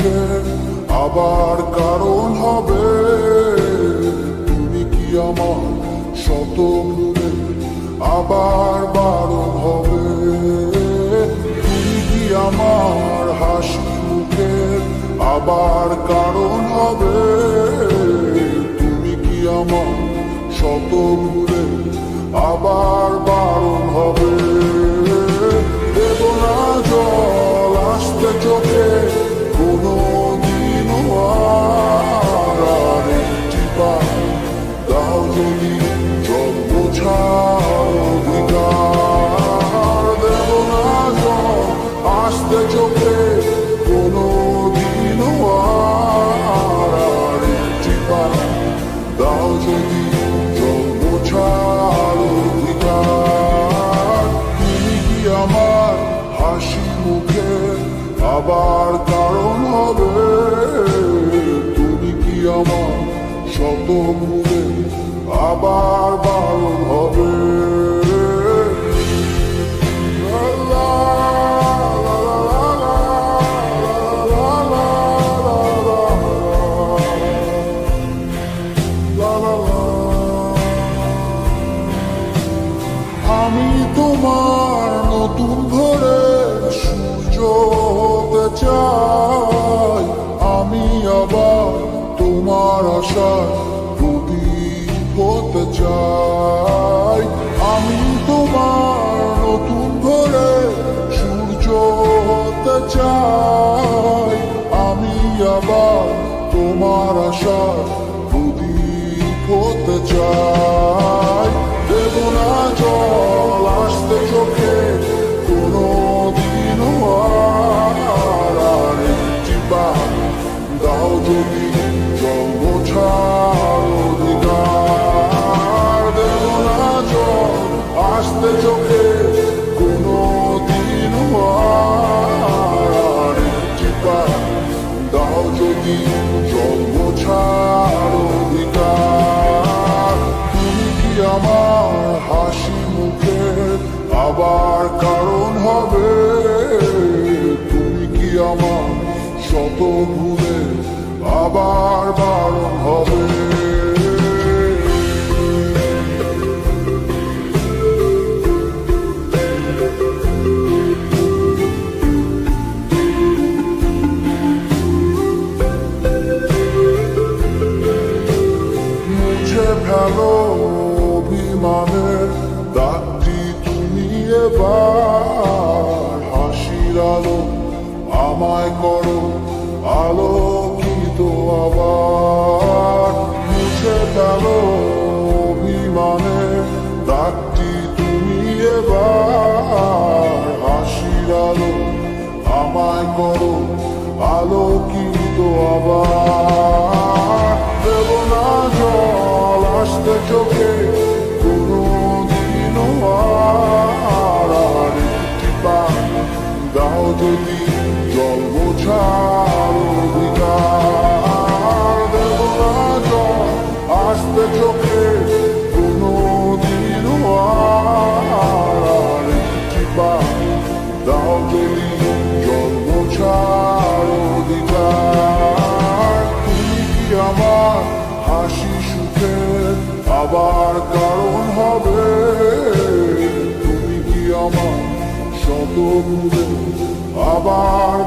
সুখে আবার কারণ হবে। তুমি কি আমার শত ভুলে আবার বারণ হবে। তুমি কি আমার হাসি মুখের আবার কারণ হবে। তুমি কি আমার শত ভুলে আবার বারণ হবে। দেব না জল আসতে চোখে কোনো দিনও আর একটি বার দাও যদি জল বোঝার অধিকার। দেব না জল আসতে চোখে কোনো দিনও আর একটি বার দাও যদি জল বোঝার অধিকার। তুমি কি আমার হাসি মুখে আবার কারণ হবে। তুমি কি আমার শত ভুলে আবার বারণ হবে। আমি তোমার নতুন ভোরের সূর্য হতে চাই। আমি আবার তোমার আশার প্রদীপ হতে চাই। আমি তোমার নতুন ভোরের সূর্য হতে চাই। আমি আবার তোমার আশার প্রদীপ হতে চাই। দেব না জল আসতে চোখে কোনো দিনও আর একটি বার দাও যদি জল বোঝার অধিকার। দেব না জল আসতে চোখে কোনো দিনও আর একটি বার দাও যদি জল বোঝার অধিকার। তুমি কি আমার হাসি মুখে আবার কারণ হবে। তুমি কি আমার শত ভুলে আবার বারণ হবে। মুছে ফেলো অভিমানের দাগটি তুমি এবার। হাসির আলো আমায় করো আলোকিত আবার। মুছে ফেলো অভিমানের দাগটি তুমি এবার। হাসির আলো আমায় করো আলোকিত আবার। দেব না জল আসতে চোখে কোনো দিনও আর একটি বার দাও যদি জল বোঝার অধিকার। দেব না জল আসতে চোখে কোনো দিনও আর একটি বার দাও যদি জল বোঝার অধিকার। তুমি কি আমার হাসি সুখে আবার কারণ হবে। তুমি কি আমার শত ভুলে আবার